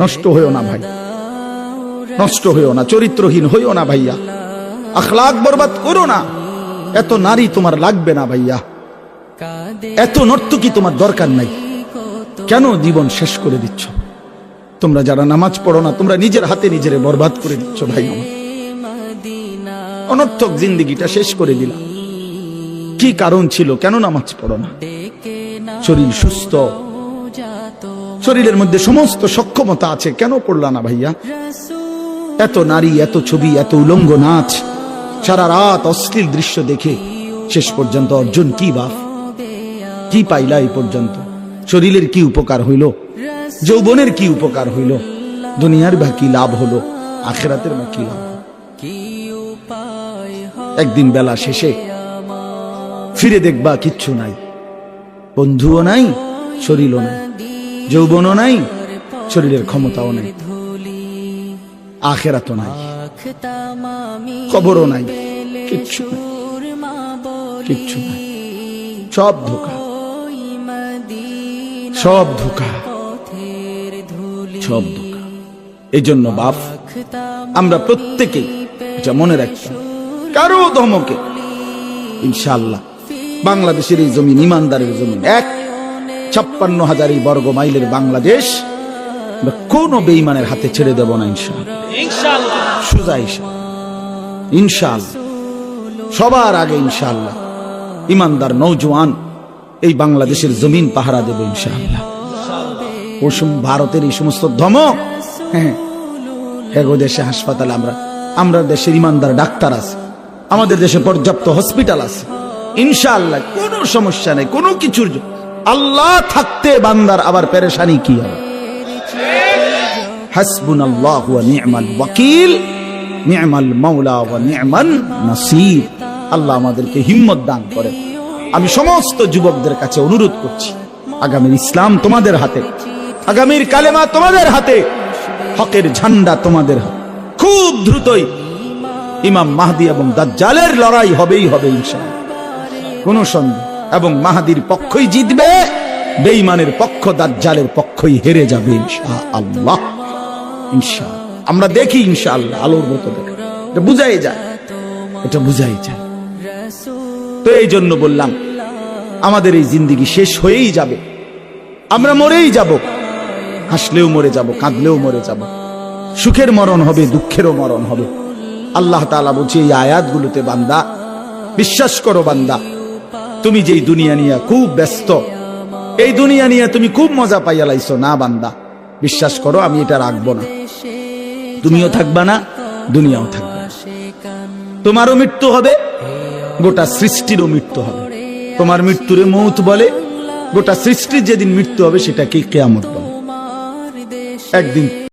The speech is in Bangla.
নষ্ট হইও না ভাই, নষ্ট হইও না, চরিত্রহীন হইও না ভাইয়া, আখলাক বরবাদ করো না। এত নারী তোমার লাগবে না ভাইয়া, এত নর্তকী তোমার দরকার নাই। কেন জীবন শেষ করে দিচ্ছ? তোমরা যারা নামাজ পড়ো না, তোমরা নিজের হাতে নিজের বরবাদ করে দিচ্ছ ভাই। আমার অনর্থক জিন্দেগিটা শেষ করে দিলাম। কি কারণ ছিল? কেন নামাজ পড়ো না? শরীর সুস্থ, শরীরের মধ্যে সমস্ত সক্ষমতা আছে, কেন পড়লা না ভাইয়া? এত নারী, এত ছবি, এত উলঙ্গ নাচ, সারা রাত অশ্লীল দৃশ্য দেখে শেষ পর্যন্ত অর্জন কি? বাপ কি পাইলা এই পর্যন্ত? শরীরের কি উপকার হইল? যৌবনের কি উপকার হইল? দুনিয়ার বা কি লাভ হলো? আখিরাতের বা কি লাভ? একদিন বেলা শেষে ফিরে দেখবা কিচ্ছু নাই, বন্ধুও নাই, শরীরও নাই, যৌবনও নাই, শরীরের ক্ষমতাও নাই, আখিরাতও নাই, কবরও নাই, কিচ্ছু নাই, কিচ্ছু নাই। সব ধোঁকা, সব ধোঁকা, সব ধোঁকা। এই জন্য বাপ, আমরা প্রত্যেকেই এটা মনে রাখতাম, কারো ধমকে ইনশাআল্লাহ বাংলাদেশের এই জমিন ইমানদারের জমিন, 56,000 বর্গ মাইলের বাংলাদেশ কোন বেঈমানের হাতে ছেড়ে দেব না ইনশাআল্লাহ। সুজা ইনশাআল্লাহ, সবার আগে ইনশাআল্লাহ ইমানদার নওজোয়ান এই বাংলাদেশের জমিন পাহারা দেবে ইনশাআল্লাহ। ভারতের এই সমস্ত ধমক, হ্যাঁ এগো দেশে হাসপাতাল, আমরা দেশের ইমানদার ডাক্তার আছে, আমাদের দেশে পর্যাপ্ত হসপিটাল আছে ইনশাআল্লাহ, কোনো সমস্যা নেই কোনো কিছুর। আল্লাহ থাকতে বান্দার আবার পেরেশানি কি হবে? হাসবুনাল্লাহু ওয়া নি'মাল ওয়াকিল, নি'মাল মাওলা ওয়া নি'মান নাসির। আল্লাহ আমাদেরকে হিম্মত দান করে। আমি সমস্ত যুবকদের কাছে অনুরোধ করছি, আগামীর ইসলাম তোমাদের হাতে, আগামীর কালেমা তোমাদের হাতে, হকের ঝান্ডা তোমাদের হাতে। খুব দ্রুতই ইমাম মাহদি এবং দাজ্জালের লড়াই হবেই হবে ইনশাআল্লাহ, কোনো সন্দেহ। এবং মাহদির পক্ষই জিতবে, বেঈমানের পক্ষ দাজ্জালের পক্ষই হেরে যাবে ইনশাআল্লাহ। ইনশাআল্লাহ আমরা দেখি ইনশাআল্লাহ, আলোর মতো দেখি, এটা বুঝাই যায়, এটা বুঝাই যায়। তো এই জন্য বললাম, আমাদের এই জিন্দেগি শেষ হয়েই যাবে, আমরা মরেই যাব, হাসলেও মরে যাব, কাঁদলেও মরে যাব, সুখের মরণ হবে, দুঃখেরও মরণ হবে। আল্লাহ তাআলা বলছে এই আয়াতগুলোতে, বান্দা বিশ্বাস করো, বান্দা তুমি যেই দুনিয়া নিয়ে খুব ব্যস্ত, এই দুনিয়া নিয়ে তুমি খুব মজা পাইয়া লাইছো না, বান্দা বিশ্বাস করো আমি এটা রাখবো না, তুমিও থাকবা না, দুনিয়াও থাকবে না। তোমারও মৃত্যু হবে, গোটা সৃষ্টিরও মৃত্যু হবে। তোমার মৃত্যুরে মৌত বলে, গোটা সৃষ্টির যেদিন মৃত্যু হবে সেটাকে কিয়ামত বলে। একদিন